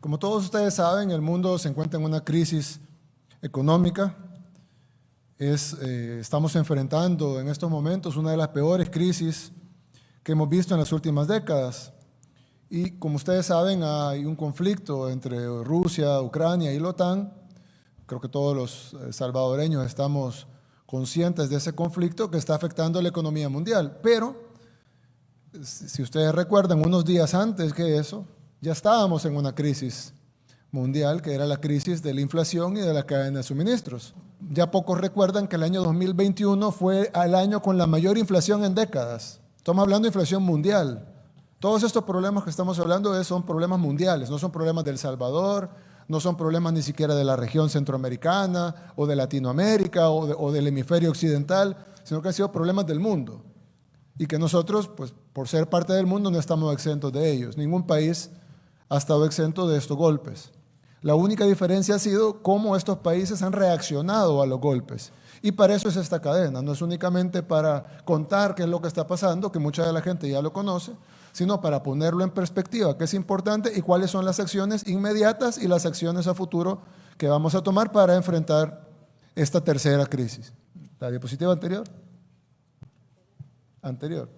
Como todos ustedes saben, el mundo se encuentra en una crisis económica. Estamos enfrentando en estos momentos una de las peores crisis que hemos visto en las últimas décadas. Y como ustedes saben, hay un conflicto entre Rusia, Ucrania y la OTAN. Creo que todos los salvadoreños estamos conscientes de ese conflicto que está afectando la economía mundial. Pero, si ustedes recuerdan, unos días antes que eso, ya estábamos en una crisis mundial, que era la crisis de la inflación y de la cadena de suministros. Ya pocos recuerdan que el año 2021 fue el año con la mayor inflación en décadas. Estamos hablando de inflación mundial. Todos estos problemas que estamos hablando son problemas mundiales, no son problemas de El Salvador, no son problemas ni siquiera de la región centroamericana o de Latinoamérica o del hemisferio occidental, sino que han sido problemas del mundo. Y que nosotros, pues, por ser parte del mundo, no estamos exentos de ellos. Ningún país ha estado exento de estos golpes. La única diferencia ha sido cómo estos países han reaccionado a los golpes. Y para eso es esta cadena. No es únicamente para contar qué es lo que está pasando, que mucha de la gente ya lo conoce, sino para ponerlo en perspectiva, qué es importante y cuáles son las acciones inmediatas y las acciones a futuro que vamos a tomar para enfrentar esta tercera crisis. La diapositiva anterior.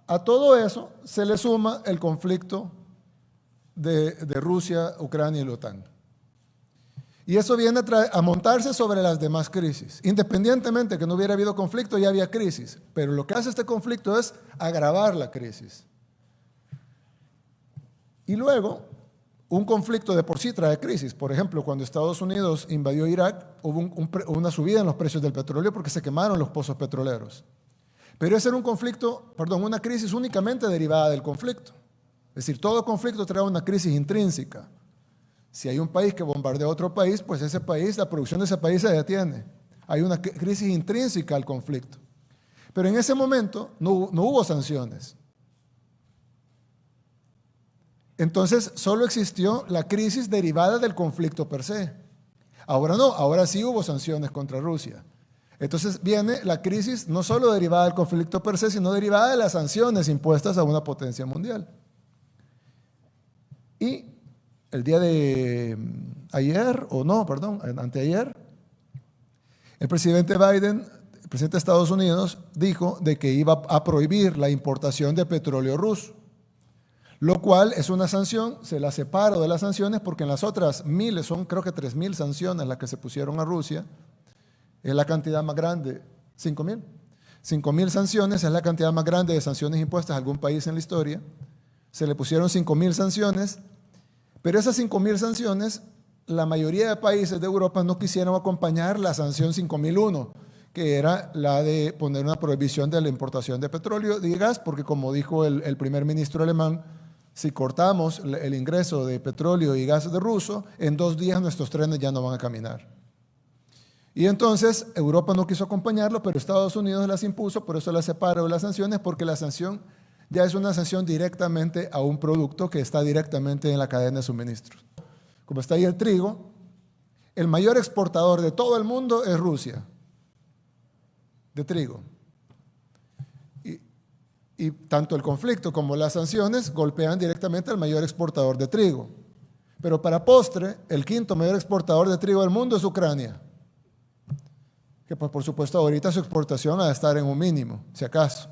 A todo eso se le suma el conflicto de Rusia, Ucrania y la OTAN. Y eso viene a montarse sobre las demás crisis. Independientemente de que no hubiera habido conflicto, ya había crisis. Pero lo que hace este conflicto es agravar la crisis. Y luego, un conflicto de por sí trae crisis. Por ejemplo, cuando Estados Unidos invadió Irak, hubo una subida en los precios del petróleo porque se quemaron los pozos petroleros. Pero ese era una crisis únicamente derivada del conflicto. Es decir, todo conflicto trae una crisis intrínseca. Si hay un país que bombardea a otro país, pues ese país, la producción de ese país se detiene. Hay una crisis intrínseca al conflicto. Pero en ese momento no hubo sanciones. Entonces solo existió la crisis derivada del conflicto per se. Ahora no, ahora sí hubo sanciones contra Rusia. Entonces viene la crisis no solo derivada del conflicto per se, sino derivada de las sanciones impuestas a una potencia mundial. Y el día de anteayer, el presidente Biden, el presidente de Estados Unidos, dijo de que iba a prohibir la importación de petróleo ruso, lo cual es una sanción. Se la separo de las sanciones porque en las otras miles, son creo que 3,000 sanciones las que se pusieron a Rusia, es la cantidad más grande, 5,000. 5,000 sanciones es la cantidad más grande de sanciones impuestas a algún país en la historia. Se le pusieron 5,000 sanciones, pero esas 5,000 sanciones, la mayoría de países de Europa no quisieron acompañar la sanción 5,001, que era la de poner una prohibición de la importación de petróleo y gas, porque como dijo el primer ministro alemán, si cortamos el ingreso de petróleo y gas de ruso, en 2 días nuestros trenes ya no van a caminar. Y entonces Europa no quiso acompañarlo, pero Estados Unidos las impuso, por eso las separó de las sanciones, porque la sanción ya es una sanción directamente a un producto que está directamente en la cadena de suministros. Como está ahí el trigo, el mayor exportador de todo el mundo es Rusia, de trigo. Y tanto el conflicto como las sanciones golpean directamente al mayor exportador de trigo. Pero para postre, el quinto mayor exportador de trigo del mundo es Ucrania, que pues, por supuesto ahorita su exportación ha de estar en un mínimo, si acaso.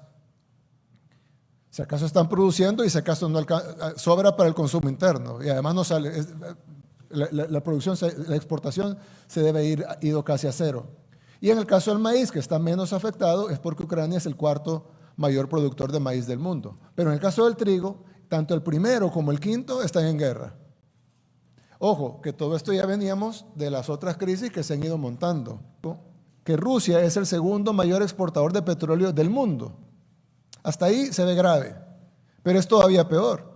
Si acaso están produciendo y si acaso no sobra para el consumo interno. Y además no sale, la exportación se debe ido casi a cero. Y en el caso del maíz, que está menos afectado, es porque Ucrania es el cuarto mayor productor de maíz del mundo. Pero en el caso del trigo, tanto el primero como el quinto están en guerra. Ojo, que todo esto ya veníamos de las otras crisis que se han ido montando. Que Rusia es el segundo mayor exportador de petróleo del mundo. Hasta ahí se ve grave, pero es todavía peor.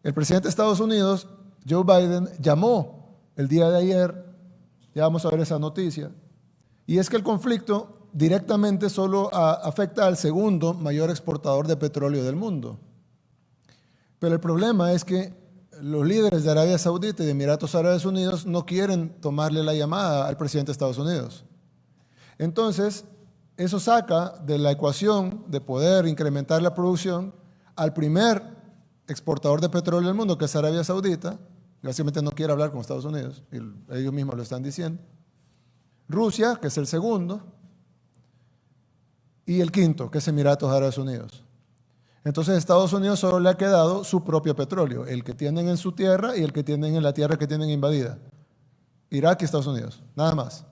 El presidente de Estados Unidos, Joe Biden, llamó el día de ayer, ya vamos a ver esa noticia, y es que el conflicto directamente solo afecta al segundo mayor exportador de petróleo del mundo. Pero el problema es que los líderes de Arabia Saudita y de Emiratos Árabes Unidos no quieren tomarle la llamada al presidente de Estados Unidos. Entonces, eso saca de la ecuación de poder incrementar la producción al primer exportador de petróleo del mundo, que es Arabia Saudita, y básicamente no quiere hablar con Estados Unidos, y ellos mismos lo están diciendo. Rusia, que es el segundo, y el quinto, que es Emiratos Árabes Unidos. Entonces, a Estados Unidos solo le ha quedado su propio petróleo, el que tienen en su tierra y el que tienen en la tierra que tienen invadida. Irak y Estados Unidos, nada más.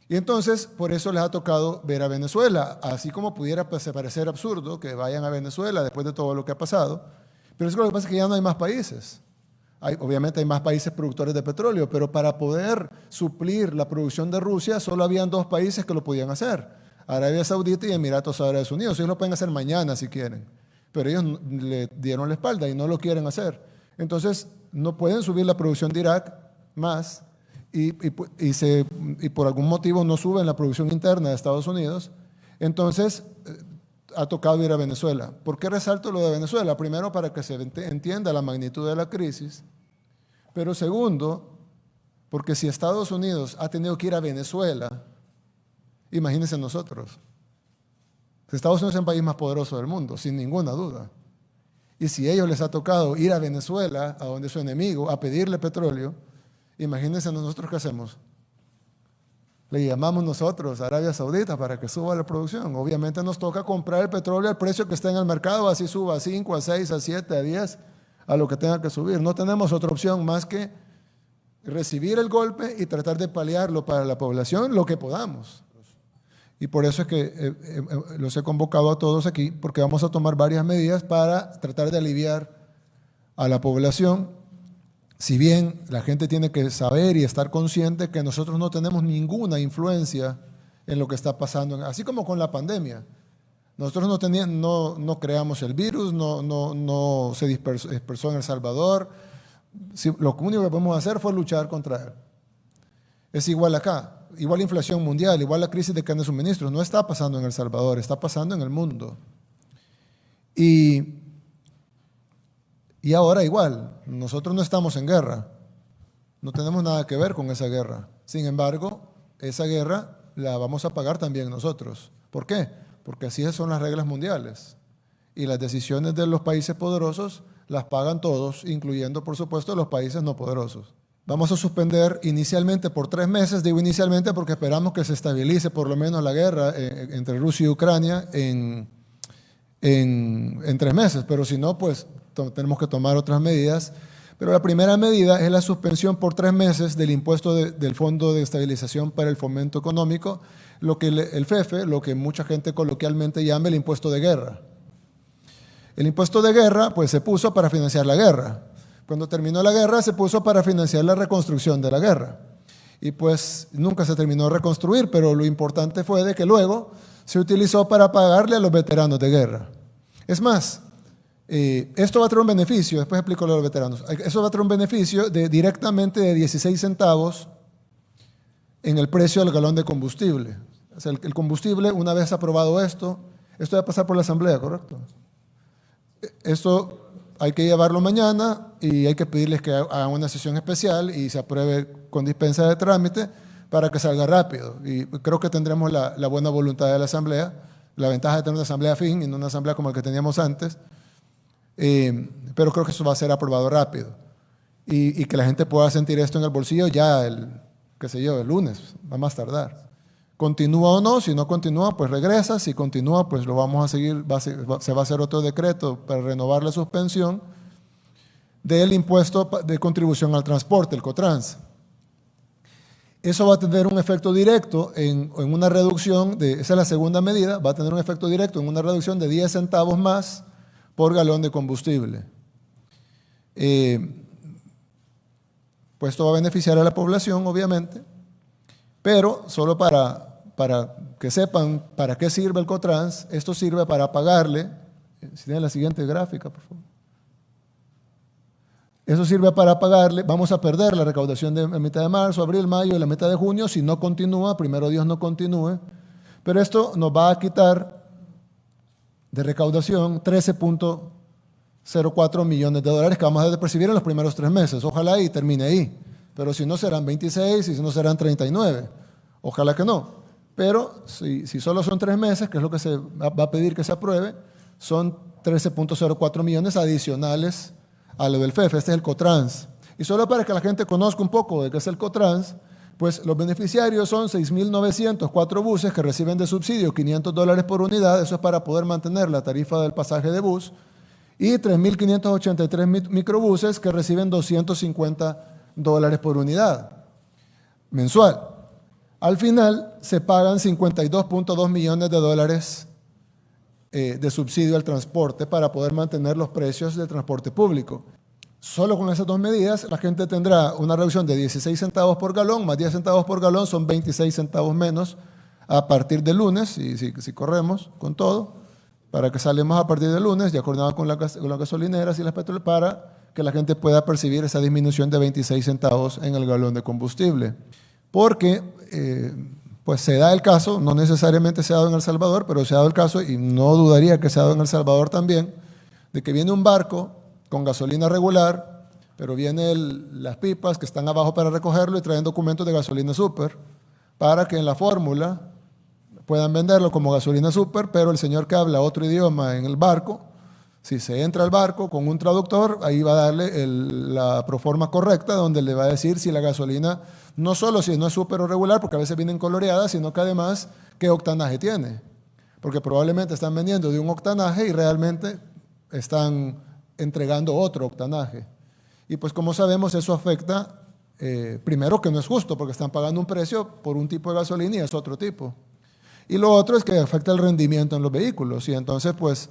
Y entonces, por eso les ha tocado ver a Venezuela, así como pudiera parecer absurdo que vayan a Venezuela después de todo lo que ha pasado, pero es que lo que pasa es que ya no hay más países. Obviamente hay más países productores de petróleo, pero para poder suplir la producción de Rusia, solo habían dos países que lo podían hacer, Arabia Saudita y Emiratos Árabes Unidos. Ellos lo pueden hacer mañana si quieren, pero ellos le dieron la espalda y no lo quieren hacer. Entonces, no pueden subir la producción de Irak más y por algún motivo no suben la producción interna de Estados Unidos. Entonces, ha tocado ir a Venezuela. ¿Por qué resalto lo de Venezuela? Primero, para que se entienda la magnitud de la crisis, pero segundo, porque si Estados Unidos ha tenido que ir a Venezuela, imagínense nosotros. Estados Unidos es el país más poderoso del mundo, sin ninguna duda. Y si a ellos les ha tocado ir a Venezuela, a donde es su enemigo, a pedirle petróleo, imagínense nosotros qué hacemos. Le llamamos nosotros a Arabia Saudita para que suba la producción. Obviamente nos toca comprar el petróleo al precio que está en el mercado, así suba a 5, a 6, a 7, a 10, a lo que tenga que subir. No tenemos otra opción más que recibir el golpe y tratar de paliarlo para la población lo que podamos. Y por eso es que los he convocado a todos aquí, porque vamos a tomar varias medidas para tratar de aliviar a la población. Si bien la gente tiene que saber y estar consciente que nosotros no tenemos ninguna influencia en lo que está pasando, así como con la pandemia. Nosotros no creamos el virus, no se dispersó en El Salvador. Lo único que podemos hacer fue luchar contra él. Es igual acá. Igual la inflación mundial, igual la crisis de cadena de suministros, no está pasando en El Salvador, está pasando en el mundo. Y ahora igual, nosotros no estamos en guerra, no tenemos nada que ver con esa guerra. Sin embargo, esa guerra la vamos a pagar también nosotros. ¿Por qué? Porque así son las reglas mundiales. Y las decisiones de los países poderosos las pagan todos, incluyendo, por supuesto, los países no poderosos. Vamos a suspender inicialmente por 3 meses, digo inicialmente porque esperamos que se estabilice por lo menos la guerra entre Rusia y Ucrania en 3 meses, pero si no, pues tenemos que tomar otras medidas. Pero la primera medida es la suspensión por 3 meses del impuesto del Fondo de Estabilización para el Fomento Económico, lo que el FEFE, lo que mucha gente coloquialmente llama el impuesto de guerra. El impuesto de guerra pues se puso para financiar la guerra. Cuando terminó la guerra se puso para financiar la reconstrucción de la guerra. Y pues nunca se terminó de reconstruir, pero lo importante fue de que luego se utilizó para pagarle a los veteranos de guerra. Es más, esto va a traer un beneficio, después explico lo de los veteranos. Eso va a traer un beneficio directamente de 16 centavos en el precio del galón de combustible. O sea, el combustible, una vez aprobado esto va a pasar por la Asamblea, ¿correcto? Esto hay que llevarlo mañana y hay que pedirles que hagan una sesión especial y se apruebe con dispensa de trámite para que salga rápido. Y creo que tendremos la buena voluntad de la Asamblea, la ventaja de tener una Asamblea fin y no una Asamblea como la que teníamos antes, pero creo que eso va a ser aprobado rápido y que la gente pueda sentir esto en el bolsillo ya el lunes, va a más tardar. ¿Continúa o no? Si no continúa, pues regresa. Si continúa, pues lo vamos a seguir. Se va a hacer otro decreto para renovar la suspensión del impuesto de contribución al transporte, el COTRANS. Eso va a tener un efecto directo en una reducción esa es la segunda medida, va a tener un efecto directo en una reducción de 10 centavos más por galón de combustible. Pues esto va a beneficiar a la población, obviamente, pero solo para que sepan para qué sirve el COTRANS. Esto sirve para pagarle, si tienen la siguiente gráfica, por favor. Eso sirve para pagarle, vamos a perder la recaudación de mitad de marzo, abril, mayo y la mitad de junio, si no continúa, primero Dios no continúe, pero esto nos va a quitar de recaudación 13.04 millones de dólares que vamos a percibir en los primeros 3 meses. Ojalá y termine ahí, pero si no serán 26 y si no serán 39. Ojalá que no. Pero si solo son 3 meses, que es lo que se va a pedir que se apruebe, son 13.04 millones adicionales a lo del FEF. Este es el Cotrans. Y solo para que la gente conozca un poco de qué es el Cotrans, pues los beneficiarios son 6.904 buses que reciben de subsidio $500 por unidad, eso es para poder mantener la tarifa del pasaje de bus, y 3.583 microbuses que reciben $250 por unidad mensual. Al final se pagan $52.2 millones de subsidio al transporte para poder mantener los precios del transporte público. Solo con esas dos medidas la gente tendrá una reducción de 16 centavos por galón, más 10 centavos por galón, son 26 centavos menos a partir de lunes, y si corremos con todo, para que salimos a partir de lunes, ya acordado con las gasolineras y las petroleras, para que la gente pueda percibir esa disminución de 26 centavos en el galón de combustible. Porque pues se da el caso, no necesariamente se ha dado en El Salvador, pero se ha dado el caso, y no dudaría que se ha dado en El Salvador también, de que viene un barco con gasolina regular, pero vienen las pipas que están abajo para recogerlo y traen documentos de gasolina super, para que en la fórmula puedan venderlo como gasolina super, pero el señor que habla otro idioma en el barco, si se entra al barco con un traductor, ahí va a darle la proforma correcta, donde le va a decir si la gasolina, no solo si no es súper o regular, porque a veces vienen coloreadas, sino que además qué octanaje tiene. Porque probablemente están vendiendo de un octanaje y realmente están entregando otro octanaje. Y pues como sabemos, eso afecta, primero que no es justo, porque están pagando un precio por un tipo de gasolina y es otro tipo. Y lo otro es que afecta el rendimiento en los vehículos. Y entonces, pues,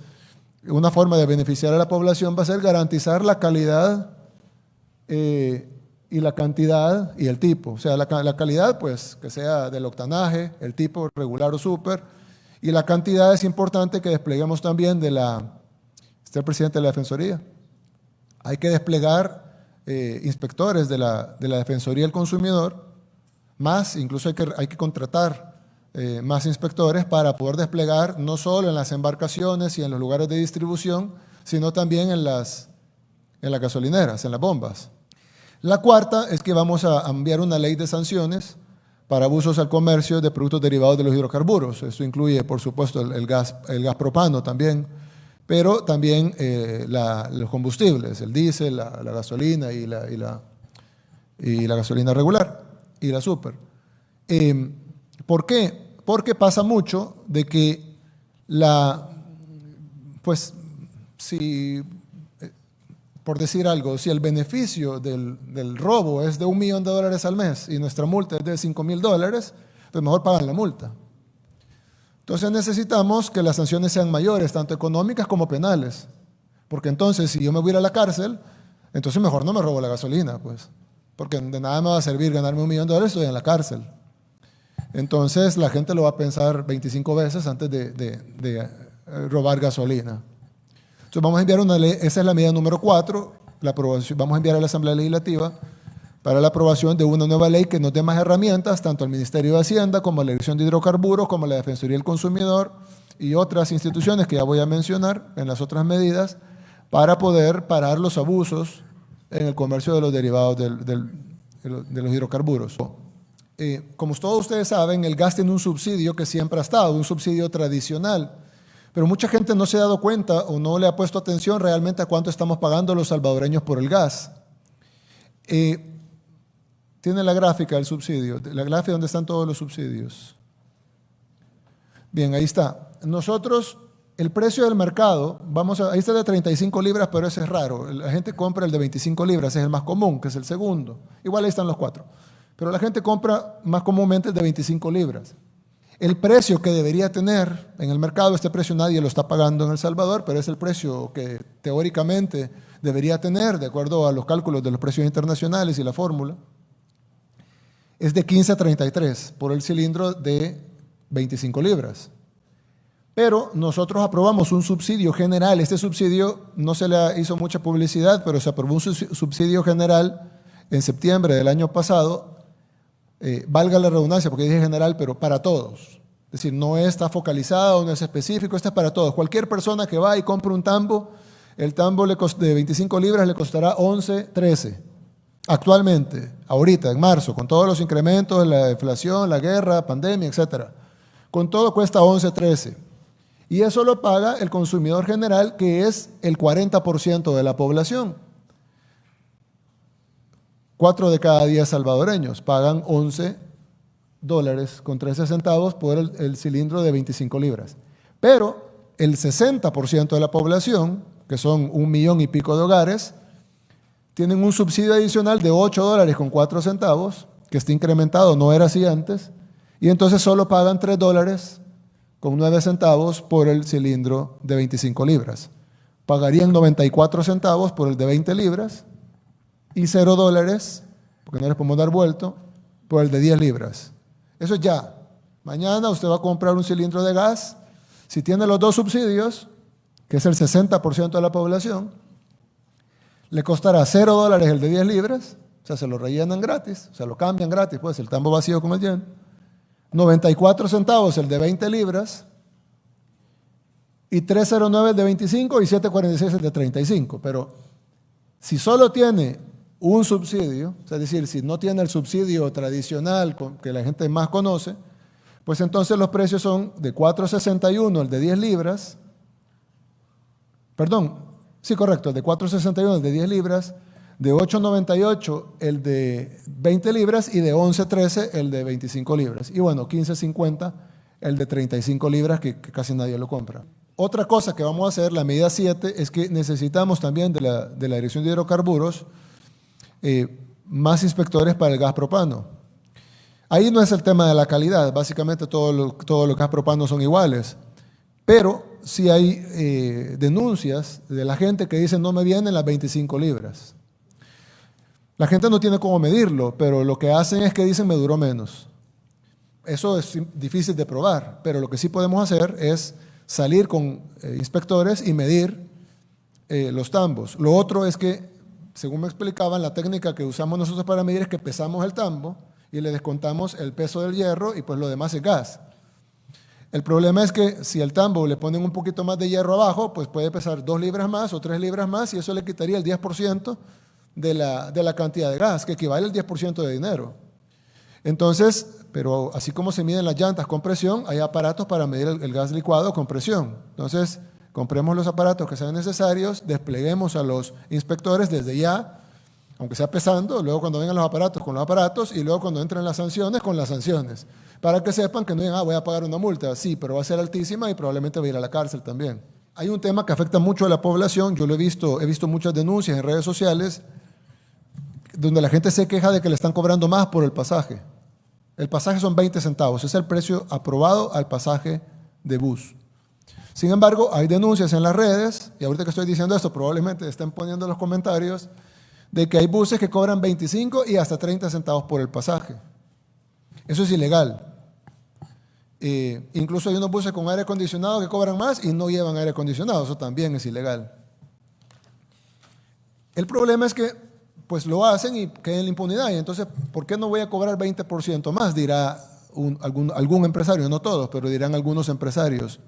una forma de beneficiar a la población va a ser garantizar la calidad y la cantidad y el tipo. O sea, la calidad, pues, que sea del octanaje, el tipo regular o súper, y la cantidad es importante que despleguemos también está el presidente de la Defensoría. Hay que desplegar inspectores de la Defensoría del Consumidor, más, incluso hay que contratar más inspectores para poder desplegar no solo en las embarcaciones y en los lugares de distribución, sino también en las gasolineras, en las bombas. La cuarta es que vamos a enviar una ley de sanciones para abusos al comercio de productos derivados de los hidrocarburos. Esto incluye, por supuesto, el gas propano también, pero también los combustibles, el diésel, la gasolina y la gasolina regular y la super. ¿Por qué? Porque pasa mucho de que por decir algo, si el beneficio del robo es de $1 millón al mes y nuestra multa es de $5,000, pues mejor pagan la multa. Entonces necesitamos que las sanciones sean mayores, tanto económicas como penales. Porque entonces, si yo me voy a ir a la cárcel, entonces mejor no me robo la gasolina, pues. Porque de nada me va a servir ganarme $1 millón, estoy en la cárcel. Entonces la gente lo va a pensar 25 veces antes de robar gasolina. Entonces vamos a enviar una ley, esa es la medida número 4, vamos a enviar a la Asamblea Legislativa para la aprobación de una nueva ley que nos dé más herramientas, tanto al Ministerio de Hacienda como a la Dirección de Hidrocarburos, como a la Defensoría del Consumidor y otras instituciones que ya voy a mencionar en las otras medidas, para poder parar los abusos en el comercio de los derivados de los hidrocarburos. Como todos ustedes saben, el gas tiene un subsidio que siempre ha estado, un subsidio tradicional, pero mucha gente no se ha dado cuenta o no le ha puesto atención realmente a cuánto estamos pagando los salvadoreños por el gas. Tiene la gráfica del subsidio, la gráfica donde están todos los subsidios. Bien, ahí está. Nosotros, el precio del mercado, ahí está de 35 libras, pero ese es raro. La gente compra el de 25 libras, es el más común, que es el segundo. Igual ahí están los 4. Pero la gente compra más comúnmente el de 25 libras. El precio que debería tener en el mercado, este precio nadie lo está pagando en El Salvador, pero es el precio que teóricamente debería tener, de acuerdo a los cálculos de los precios internacionales y la fórmula, es de 15 a 33 por el cilindro de 25 libras. Pero nosotros aprobamos un subsidio general. Este subsidio no se le hizo mucha publicidad, pero se aprobó un subsidio general en septiembre del año pasado, valga la redundancia porque dije general, pero para todos. Es decir, no está focalizado, no es específico, está para todos. Cualquier persona que va y compra un tambo, el tambo de 25 libras le costará 11, 13. Actualmente, ahorita, en marzo, con todos los incrementos, la inflación, la guerra, pandemia, etc. Con todo cuesta 11, 13. Y eso lo paga el consumidor general, que es el 40% de la población. 4 de cada 10 salvadoreños pagan $11.13 por el cilindro de 25 libras. Pero el 60% de la población, que son 1 millón y pico de hogares, tienen un subsidio adicional de $8.04, que está incrementado, no era así antes, y entonces solo pagan $3.09 por el cilindro de 25 libras. Pagarían 94 centavos por el de 20 libras y $0, porque no les podemos dar vuelto, por el de 10 libras. Eso es ya. Mañana usted va a comprar un cilindro de gas. Si tiene los dos subsidios, que es el 60% de la población, le costará $0 el de 10 libras, o sea, se lo rellenan gratis, se lo cambian gratis, pues el tambo vacío con el lleno. 94 centavos el de 20 libras, y $3.09 el de 25 y $7.46 el de 35. Pero si solo tiene un subsidio, es decir, si no tiene el subsidio tradicional que la gente más conoce, pues entonces los precios son de $4.61 el de 10 libras, perdón, sí, correcto, el de $4.61 el de 10 libras, de $8.98 el de 20 libras y de $11.13 el de 25 libras. Y bueno, $15.50 el de 35 libras, que casi nadie lo compra. Otra cosa que vamos a hacer, la medida 7, es que necesitamos también de la Dirección de Hidrocarburos más inspectores para el gas propano. Ahí no es el tema de la calidad, básicamente todos los gas propanos son iguales, pero sí hay denuncias de la gente que dice no me vienen las 25 libras. La gente no tiene cómo medirlo, pero lo que hacen es que dicen me duró menos. Eso es difícil de probar, pero lo que sí podemos hacer es salir con inspectores y medir los tambos. Lo otro es que, según me explicaban, la técnica que usamos nosotros para medir es que pesamos el tambo y le descontamos el peso del hierro y pues lo demás es gas. El problema es que si al tambo le ponen un poquito más de hierro abajo, pues puede pesar 2 libras más o 3 libras más y eso le quitaría el 10% de la cantidad de gas, que equivale al 10% de dinero. Entonces, pero así como se miden las llantas con presión, hay aparatos para medir el gas licuado con presión. Entonces, compremos los aparatos que sean necesarios, despleguemos a los inspectores desde ya, aunque sea pesando, luego cuando vengan los aparatos con los aparatos y luego cuando entren las sanciones con las sanciones, para que sepan que no digan, voy a pagar una multa, sí, pero va a ser altísima y probablemente voy a ir a la cárcel también. Hay un tema que afecta mucho a la población, yo lo he visto muchas denuncias en redes sociales, donde la gente se queja de que le están cobrando más por el pasaje. El pasaje son 20 centavos, es el precio aprobado al pasaje de bus. Sin embargo, hay denuncias en las redes, y ahorita que estoy diciendo esto, probablemente estén poniendo en los comentarios, de que hay buses que cobran 25 y hasta 30 centavos por el pasaje. Eso es ilegal. Incluso hay unos buses con aire acondicionado que cobran más y no llevan aire acondicionado, eso también es ilegal. El problema es que pues lo hacen y queda en la impunidad, y entonces, ¿por qué no voy a cobrar 20% más? Dirá algún empresario, no todos, pero dirán algunos empresarios.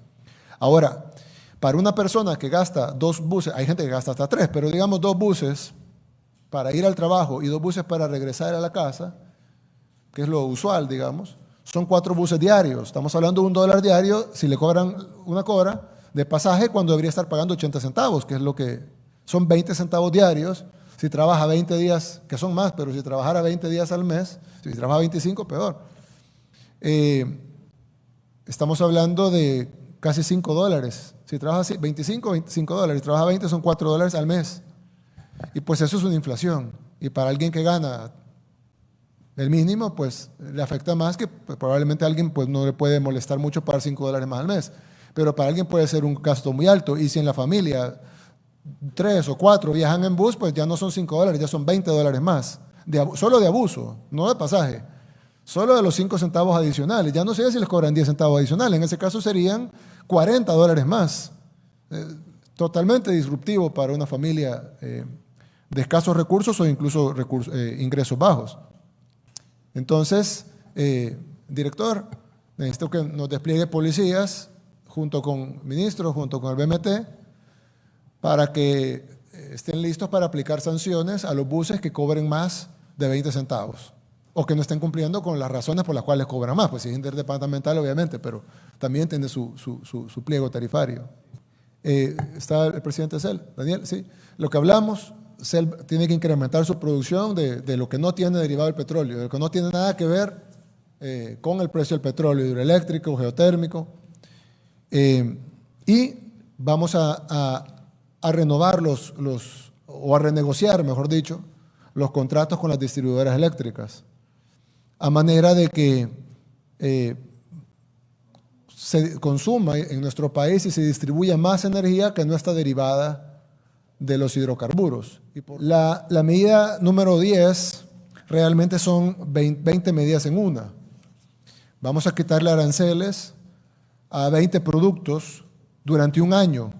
Ahora, para una persona que gasta 2 buses, hay gente que gasta hasta 3, pero digamos 2 buses para ir al trabajo y 2 buses para regresar a la casa, que es lo usual, digamos, son 4 buses diarios. Estamos hablando de $1 diario, si le cobran una cobra de pasaje, cuando debería estar pagando 80 centavos, que es lo que son 20 centavos diarios. Si trabaja 20 días, que son más, pero si trabajara 20 días al mes, si trabaja 25, peor. Estamos hablando de casi $5. Si trabaja 25, $25. Si trabaja 20, son $4 al mes. Y pues eso es una inflación. Y para alguien que gana el mínimo, pues le afecta más, que pues, probablemente a alguien pues, no le puede molestar mucho pagar $5 más al mes. Pero para alguien puede ser un gasto muy alto. Y si en la familia 3 o 4 viajan en bus, pues ya no son $5, ya son $20 más. Solo de abuso, no de pasaje. Solo de los 5 centavos adicionales. Ya no sé si les cobran 10 centavos adicionales. En ese caso serían $40 más. Totalmente disruptivo para una familia de escasos recursos o incluso ingresos bajos. Entonces, director, necesito que nos despliegue policías junto con ministros, junto con el BMT, para que estén listos para aplicar sanciones a los buses que cobren más de 20 centavos. o que no estén cumpliendo con las razones por las cuales cobran más. Pues si es interdepartamental, obviamente, pero también tiene su pliego tarifario. ¿Está el presidente CEL? Daniel, sí. Lo que hablamos, CEL tiene que incrementar su producción de lo que no tiene derivado del petróleo, de lo que no tiene nada que ver con el precio del petróleo, hidroeléctrico, geotérmico. Y vamos a renovar o a renegociar, mejor dicho, los contratos con las distribuidoras eléctricas, a manera de que se consuma en nuestro país y se distribuya más energía que no está derivada de los hidrocarburos. La medida número 10 realmente son 20 medidas en una. Vamos a quitarle aranceles a 20 productos durante un año.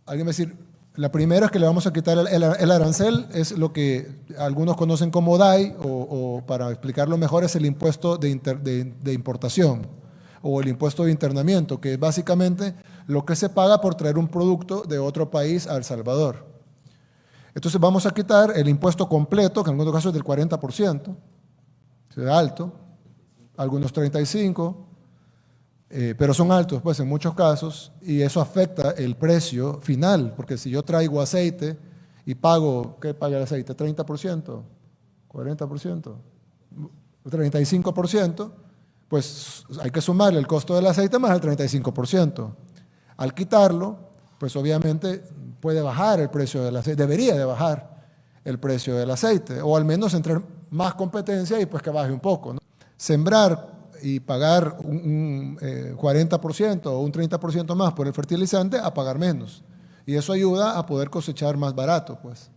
Alguien va a decir, la primera es que le vamos a quitar el arancel, es lo que algunos conocen como DAI, o para explicarlo mejor es el impuesto de importación o el impuesto de internamiento, que es básicamente lo que se paga por traer un producto de otro país a El Salvador. Entonces vamos a quitar el impuesto completo, que en algunos casos es del 40%, es alto, algunos 35%, pero son altos pues en muchos casos, y eso afecta el precio final, porque si yo traigo aceite y pago, ¿qué paga el aceite? ¿30%? ¿40%? ¿35%? Pues hay que sumarle el costo del aceite más el 35%. Al quitarlo, pues obviamente puede bajar el precio del aceite, debería de bajar el precio del aceite, o al menos entrar más competencia y pues que baje un poco, ¿no? Sembrar y pagar un 40% o un 30% más por el fertilizante a pagar menos. Y eso ayuda a poder cosechar más barato, pues.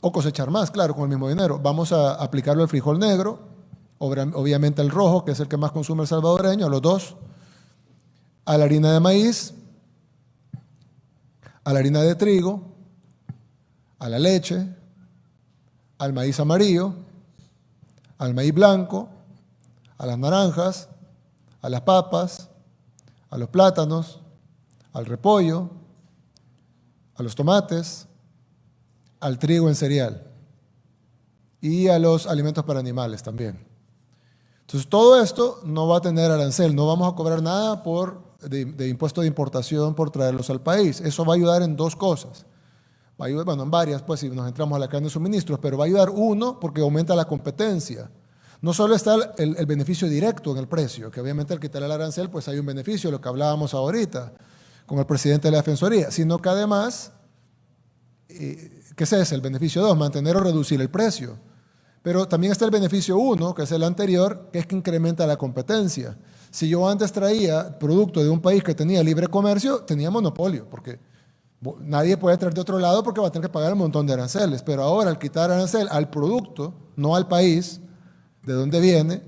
O cosechar más, claro, con el mismo dinero. Vamos a aplicarlo al frijol negro, obviamente al rojo, que es el que más consume el salvadoreño, a los dos, a la harina de maíz, a la harina de trigo, a la leche, al maíz amarillo, al maíz blanco, a las naranjas, a las papas, a los plátanos, al repollo, a los tomates, al trigo en cereal y a los alimentos para animales también. Entonces todo esto no va a tener arancel, no vamos a cobrar nada de impuesto de importación por traerlos al país. Eso va a ayudar en dos cosas. Va a ayudar, bueno, en varias, pues si nos entramos a la cadena de suministros, pero va a ayudar uno porque aumenta la competencia. No solo está el beneficio directo en el precio, que obviamente al quitar el arancel pues hay un beneficio, lo que hablábamos ahorita con el presidente de la Defensoría, sino que además, ¿qué es ese? El beneficio 2, mantener o reducir el precio. Pero también está el beneficio 1, que es el anterior, que es que incrementa la competencia. Si yo antes traía producto de un país que tenía libre comercio, tenía monopolio, porque nadie puede traer de otro lado porque va a tener que pagar un montón de aranceles. Pero ahora al quitar arancel al producto, no al país, de dónde viene,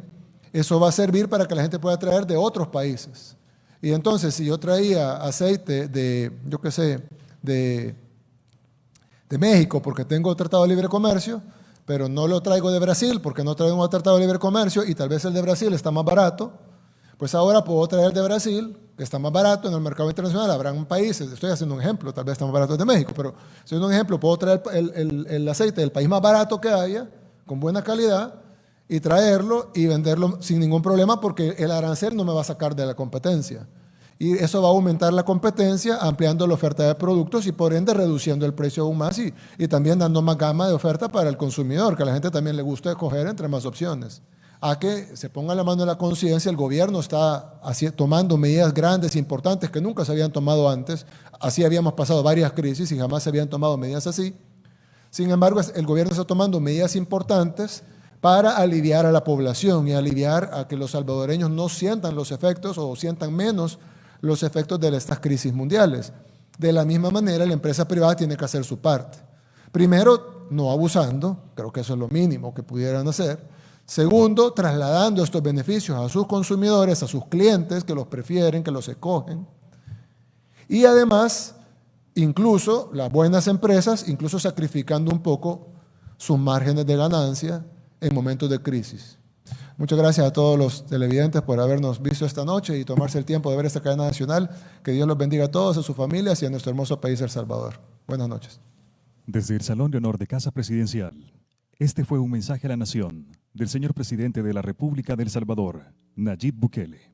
eso va a servir para que la gente pueda traer de otros países. Y entonces, si yo traía aceite yo qué sé, de México porque tengo tratado de libre comercio, pero no lo traigo de Brasil porque no traigo un tratado de libre comercio y tal vez el de Brasil está más barato, pues ahora puedo traer el de Brasil, que está más barato en el mercado internacional. Habrán países, estoy haciendo un ejemplo, tal vez está más barato el de México, pero haciendo un ejemplo, puedo traer el aceite del país más barato que haya, con buena calidad, y traerlo y venderlo sin ningún problema porque el arancel no me va a sacar de la competencia. Y eso va a aumentar la competencia, ampliando la oferta de productos y por ende reduciendo el precio aún más y también dando más gama de oferta para el consumidor, que a la gente también le gusta escoger entre más opciones. A que se ponga la mano en la conciencia, el gobierno está tomando medidas grandes, importantes, que nunca se habían tomado antes. Así habíamos pasado varias crisis y jamás se habían tomado medidas así. Sin embargo, el gobierno está tomando medidas importantes para aliviar a la población y aliviar a que los salvadoreños no sientan los efectos o sientan menos los efectos de estas crisis mundiales. De la misma manera, la empresa privada tiene que hacer su parte. Primero, no abusando, creo que eso es lo mínimo que pudieran hacer. Segundo, trasladando estos beneficios a sus consumidores, a sus clientes que los prefieren, que los escogen. Y además, incluso las buenas empresas, incluso sacrificando un poco sus márgenes de ganancia en momentos de crisis. Muchas gracias a todos los televidentes por habernos visto esta noche y tomarse el tiempo de ver esta cadena nacional. Que Dios los bendiga a todos, a sus familias y a nuestro hermoso país, El Salvador. Buenas noches. Desde el Salón de Honor de Casa Presidencial, Este fue un mensaje a la nación del señor presidente de la República de El Salvador, Nayib Bukele.